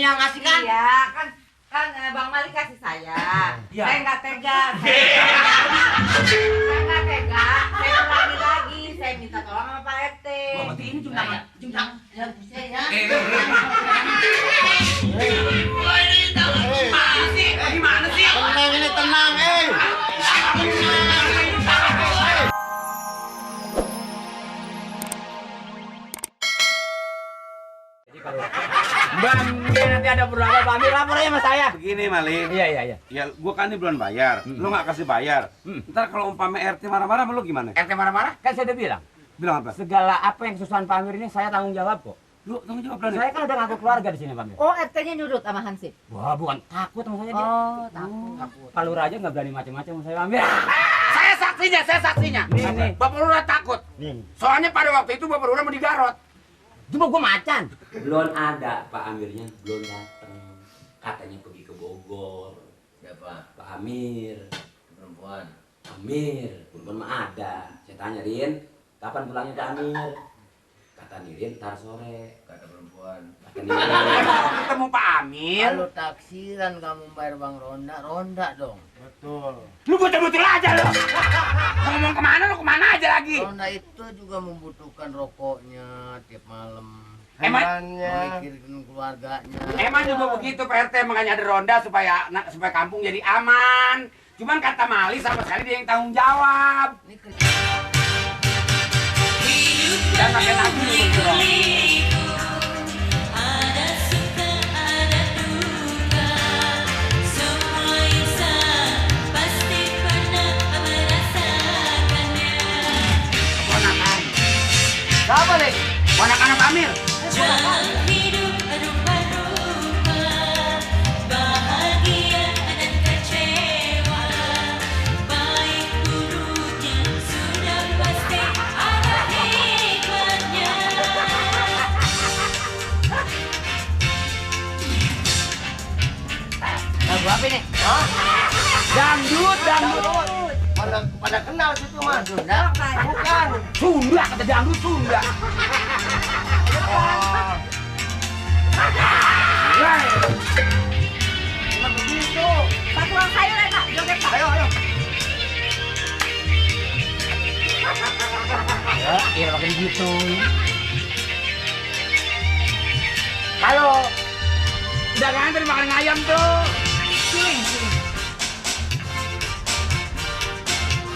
yang ngasih kan? Iya, kan Bang Mali kasih saya. Iya. Saya nggak tega. Saya nggak tega. Saya ulangi lagi. Saya minta tolong sama Pak RT. Oh, berarti ini cium tangan. Cium tangan. Ya, bisa ya. Wah, ini tangan gimana sih? Gimana sih? Tenang ini, tenang, Bang, ini nanti ada berapa Pak Amir, lapor aja sama saya. Begini, Mali. Iya. Ya, gua kan ini belum bayar. Lu nggak kasih bayar. Ntar kalau umpama RT marah-marah, lu gimana? RT marah-marah? Kan saya udah bilang, Bilang apa? segala apa yang kesusahan Pak Amir ini saya tanggung jawab kok. Lu tanggung jawab berani. Saya kan udah ngaku keluarga di sini Pak Amir. Oh, RT-nya nyurut sama Hansip. Wah, bukan takut sama saya dia. Oh, takut. Pak Lurah aja nggak berani macam-macam sama saya Pak Amir. Saya saksinya. Nih. Bapak Lurah takut. Soalnya pada waktu itu Bapak Lurah mau digarot. Cuma gua macan. Belum ada Pak Amirnya, belum datang. Katanya pergi ke Bogor. Siapa? Pak Amir. Perempuan. Amir, perempuan mah ada. Saya tanya Rin, kapan pulangnya Pak Amir? Kata Nirin ntar sore. Kata perempuan. Kata Nirin. Ketemu Pak Amir. Kalau taksiran kamu bayar bang ronda dong. Lu betul-betul aja lu. Ngomong kemana aja lagi. Ronda itu juga membutuhkan rokoknya tiap malam. Emang Memikirkan keluarganya. Emang juga begitu Pak RT, makanya ada ronda supaya kampung jadi aman. Cuman kata Mali sama sekali dia yang tanggung jawab. Ini kerja. Dan pakai nasi dulu. Ponakan. Siapa nih? Ponakan Pak Amir. Lagu apa nih? Dangdut. Pada kenal situ mas. Sunda. Bukan. Sunda, kata dangdut Sunda. Begitu. Pak tukang sayur ya, Pak. Joget, Pak. Ayo. Ya, iya pakai gitu. Halo. Udah nganter makan ayam tuh.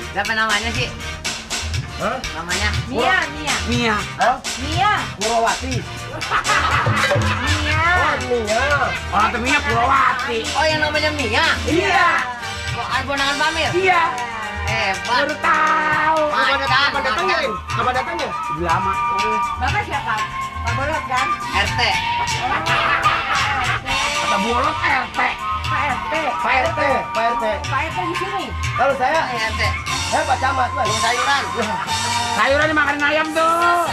Siapa namanya sih? Hah? Namanya? Mia. Mia. Mia. Purawati. Mia. Orang temennya Purawati. Oh yang namanya Mia? Iya. Kok Bonangan Pamir? Iya. Hebat. Baru tahu. Kapan datangnya? Kapan datangnya? Udah lama. Bapak siapa? Pak Bolot kan? RT. Kata bolot RT. Pak RT. Pak RT. Pak RT di sini. Kalau saya RT. Pak Camat, Mas. Yang sayuran. Sayuran dimakanin ayam tuh.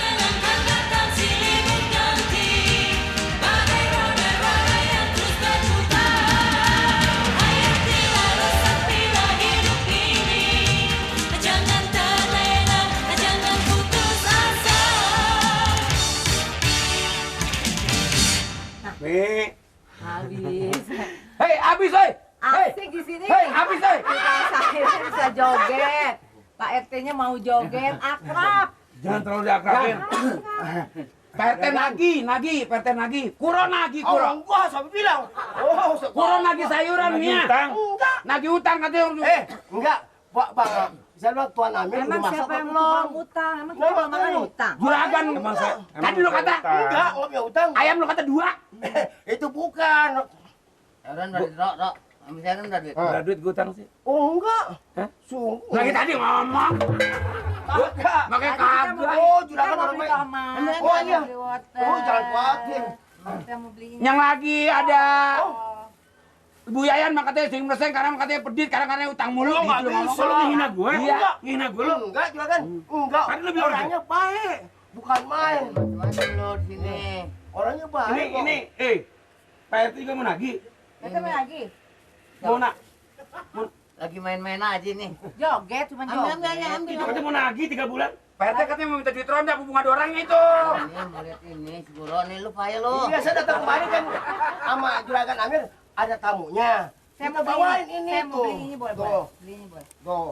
Nih. Habis. Hei, habis, hei. Asik di sini. Hei, habis, hei. Tukang sayur bisa joget. Pak RT-nya mau joget, akrab. Jangan terlalu diakrabin. Pak RT nagih, Pak RT nagih. Kuro nagih, Oh, kuro. enggak, sampai bilang. Oh, Kuro nagih sayuran, Mia. Enggak. Nagih utang katanya. Enggak. Pak, saya bilang Tuan Amir Emang udah masak siapa yang apa mau Bang? utang? Emang kita mau makan utang? Juragan. Tadi lu kata Enggak, lo punya utang. ayam lu kata 2. Itu bukan. Sayuran dari Rok. Ambil sayuran dari duit. Udah duit gue utang sih. Oh, enggak. Hah? Sungguh. Lagi tadi ngomong. Enggak. Makanya Tadi kita kagak. mau Oh, kita juragan mau orang beli baik. tomat, Oh, iya. mau beli wortel. Oh, jangan khawatir. Kita mau beli ini. Yang lagi ada Oh. Ibu Yayan mah katanya sering mereseng karena katanya pedit karena utang mulu Lo nggak gitu bisa, ngomong. lo menghina gue? Iya. Ngehina gue lo? Enggak, juragan. Enggak. Kan lu bilang Orangnya baik. Bukan main. Macam-macam lo di sini. Orangnya baik. Ini, Pak RT juga mau nagih. Kita mau lagi. Mau nak. Lagi main-main aja nih. Joget, cuma Ambil, joget. ambil. Itu katanya mau nagih 3 bulan. Pak RT katanya mau minta duit ronda, hubungan ada orangnya itu. Ini mau lihat ini, si Guru nih lu payah lu. Iya, saya datang kemarin kan sama Juragan Amir ada tamunya. Saya Kita mau bawain beli ini saya mau tuh. beli ini boleh, Tuh, boleh. Beli ini boleh. tuh.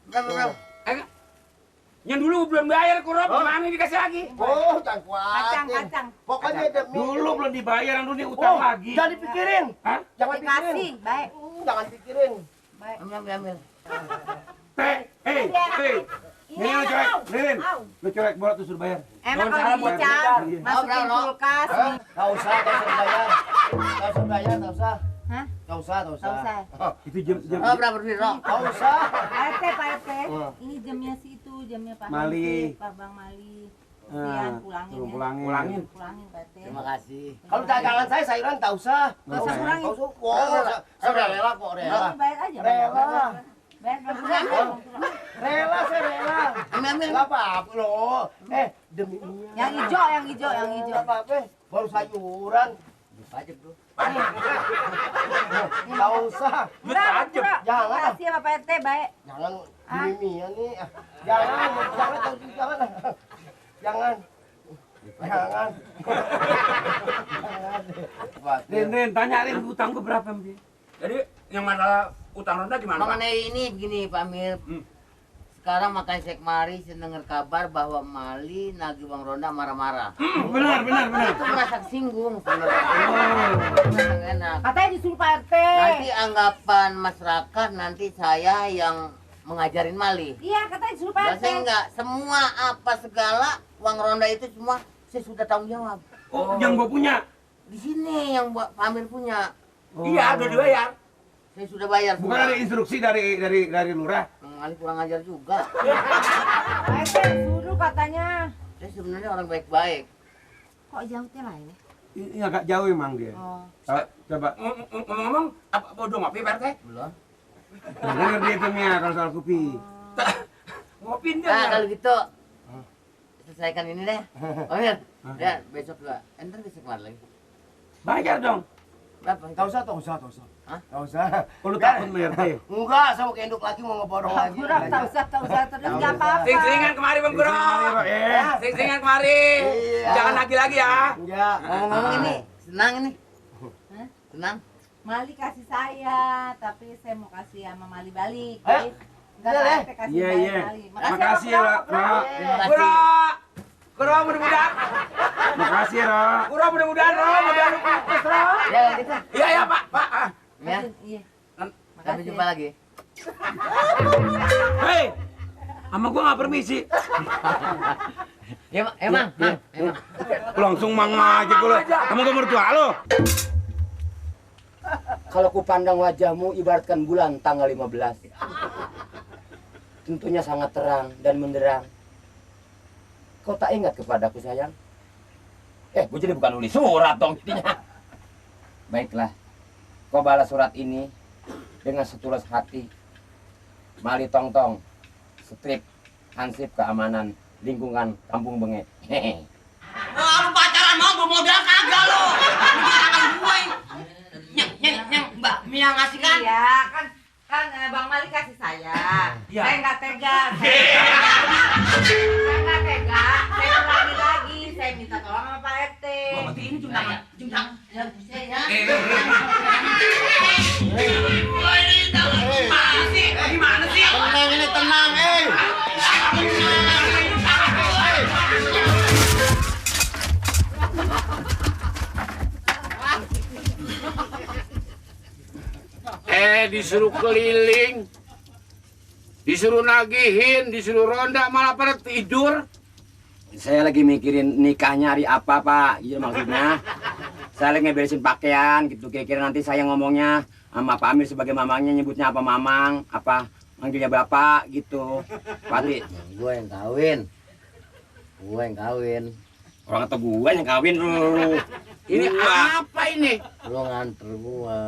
Berapa? Yang dulu belum bayar Kurop, gimana dikasih lagi? Oh, jangan kuatin. Kacang. Pokoknya demi Dulu belum dibayar, yang dulu utang Oh, lagi. jangan dipikirin. Hah? Jangan pikirin. Dikasih, baik. Jangan pikirin. Baik. Ambil. Hei, hei. Ini Nih lu anak, colek, au. Lirin. Au. Lu colek bola tuh suruh bayar. Enak Jangan kalau salah buat dicam, belajar. masukin Oh, kulkas. Gak usah bayar. Gak usah bayar, gak usah. Hah? Gak usah, gak usah. Gak usah. Itu jam Oh, berapa duit, Rok? Gak usah. Pak RT. Oh. Ini jamnya situ, jamnya Pak Mali. Hansip, Pak Bang Mali. Kasihan, pulangin suruh ya. pulangin. Pulangin Pak RT. Terima kasih. Kalau dagangan saya sayuran gak usah. Gak usah kurangin. Gak usah. Oh, saya udah rela kok, rela. Ini bayar aja. Rela. Bayar. Rela, saya rela. Ambil. Gak apa-apa loh. Demi ini. Yang hijau. Gak apa-apa. Baru sayuran. Pajak, Bro. Gak usah. Murah. Jangan. Makasih sama Pak RT, baik. Jangan mimian nih. Jangan. Jangan. Rin, tanya Rin, utang gua berapa Mbak? Jadi yang masalah utang ronda gimana, Pak? Mengenai ini begini Pak Amir. Sekarang makanya saya kemari saya dengar kabar bahwa Mali nagih uang ronda marah-marah. Benar. Itu merasa singgung sebenarnya. Merasa nggak enak. Katanya disuruh Pak RT. Nanti anggapan masyarakat nanti saya yang mengajarin Mali. Iya, katanya disuruh Dan Pak RT. saya enggak, semua apa segala uang ronda itu semua saya sudah tanggung jawab. Oh, yang gua punya. Di sini yang Pak Amir punya. Iya, udah dibayar. Saya sudah bayar. Bukan ada instruksi dari lurah. Mali kurang ajar juga. Pak RT disuruh katanya. Saya sebenarnya orang baik-baik. Kok jauhnya lain ya? Ini agak jauh emang dia. Oh. Coba. Ngomong-ngomong, apa bodoh ngopi, Pak RT? Belum. Dengar dia tuh Mia kalau soal kopi. Ngopi Nah, dia. kalau gitu selesaikan ini deh. Amir, ya besok juga. Entar besok kemana lagi? Bayar dong. Berapa? Gak usah. Hah? Gak usah. Kalau takut bayar teh. Enggak, saya mau ke induk lagi mau ngeborong lagi. Kurang, tak usah terus nggak apa-apa. Sing-singan kemari, Bang Bro. Sing-singan kemari. Iya. Jangan lagi ya. Enggak. Ngomong-ngomong ini, senang ini. Hah? Senang. Mali kasih saya, tapi saya mau kasih sama Mali balik. Eh, Enggak iya, Pak Leh. RT kasih Iya, balik iya. Mali. Makasih ya, Ro. Terima kasih. Kuro mudah-mudahan. Makasih, Ro. Kuro mudah-mudahan, Ro. Mudah-mudahan lu putus, Ro. Ya, gitu. Iya, Pak. Ah. Ya, Iya. sampai Makasih. jumpa lagi. Hei, sama gua nggak permisi. Ya, emang. Langsung mang aja gua. Kamu gak mertua lo. Kalau ku pandang wajahmu ibaratkan bulan tanggal 15. Tentunya sangat terang dan menderang. Kau tak ingat kepadaku sayang? Gue jadi bukan nulis surat dong jadinya. Baiklah, kau balas surat ini dengan setulus hati. Mali Tongtong, strip Hansip Keamanan Lingkungan Kampung Benge. Hehe. Wah, lu pacaran mau bermodal kagak lo? Jangan gue. Nyeng, Mbak Mia ngasih kan? Iya, kan Bang Mali kasih saya. Iya. Saya nggak tega. Saya nggak tega. Saya ulangi lagi. Saya minta tolong sama Pak RT. Berarti ini cundang. Ya, bisa ya. Wah, ini gimana sih? Gimana sih? Tenang ini, tenang, Disuruh keliling, disuruh nagihin, disuruh ronda, malah pada tidur. Saya lagi mikirin nikahnya hari apa, Pak? Iya maksudnya. Saya lagi ngeberesin pakaian gitu. Kira-kira nanti saya ngomongnya sama Pak Amir sebagai mamangnya, nyebutnya apa mamang, apa manggilnya bapak gitu. Pak Tri, Gue yang kawin. orang kata gua yang kawin lu. Ini apa ini? Lu nganter gua.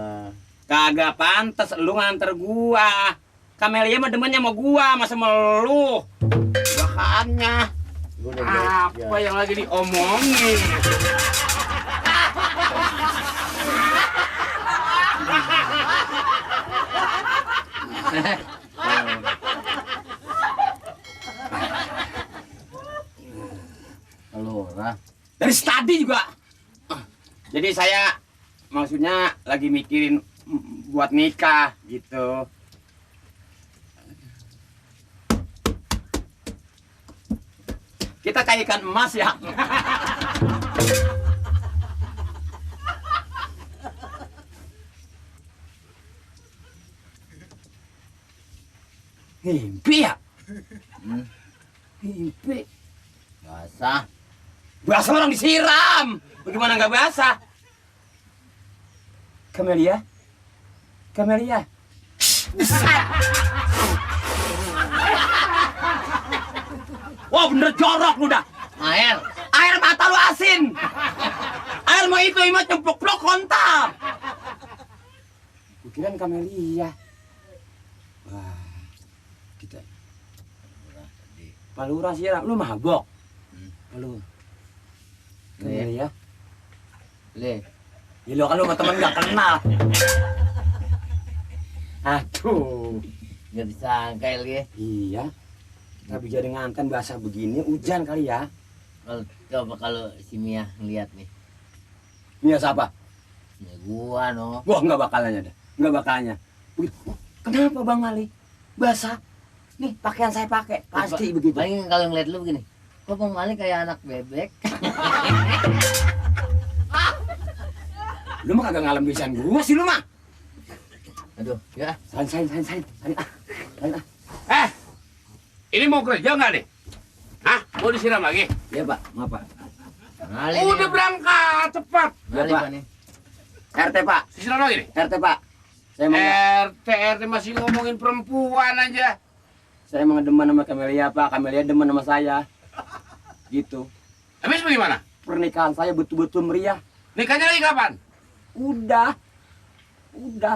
Kagak pantas lu nganter gua. Kamelia mah demennya sama gua, masa sama lu. Bahannya Gua udah apa yang lagi diomongin? Dari tadi juga. Jadi saya maksudnya lagi mikirin buat nikah gitu. Kita kayak ikan emas ya. Mimpi ya? Mimpi. Basah. Basah orang disiram. Bagaimana nggak basah? Camelia? Camelia? Wah bener jorok lu dah. Air. Air mata lu asin. Air mau itu imut nyemplok-plok kontak. Kukirain Camelia. Wah, kita. Palura sih lu mabok. Lalu. Camelia. Le. Ya lo kan lu sama temen gak kenal. Aduh. Nggak disangka ya. Iya. Tapi jadi nganten basah begini hujan kali ya. Coba kalau si Mia ngeliat nih. Mia siapa? Ya gua no. Wah nggak bakalannya dah. Nggak bakalannya. Kenapa Bang Ali? Basah. Nih pakaian saya pakai. Pasti begitu. Paling kalau ngeliat lu begini. Kok Bang Mali kayak anak bebek? Lu mah kagak ngalem bisan gua sih lu mah. Aduh, ya. Sain. Ini mau kerja nggak nih? Hah? Mau disiram lagi? Iya Pak, maaf Pak. Mali Udah berangkat, cepat. Mali Iya, Pak. Pak nih. RT Pak, Disiram lagi nih? RT Pak. Saya mau RT masih ngomongin perempuan aja. saya mau demen sama Camelia Pak. Camelia demen sama saya. Gitu. Habis bagaimana? Pernikahan saya betul-betul meriah. Nikahnya lagi kapan? Udah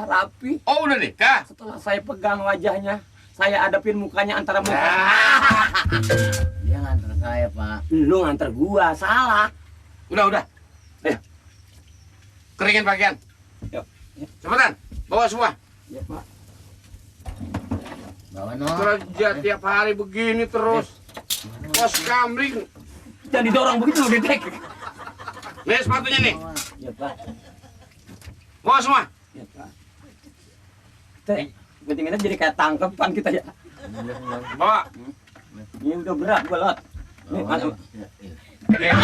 rapi. Oh udah nikah? Setelah saya pegang wajahnya, saya hadapin mukanya antara muka. Dia nganter saya, Pak. Lu nganter gua, salah. Udah. Keringin pakaian. Yuk. Cepetan, bawa semua. Ya Pak. Bawa no. Kerja tiap hari begini terus. Pos kamling. Jangan didorong begitu, Dedek. Nih sepatunya nih. Ya Pak. Bawa semua. Ya Pak. Pentingnya jadi kayak tangkepan kita ya. Bawa. Ini udah berat gua lot. Nih, Bawa, masuk. no. Ya, iya. Eh,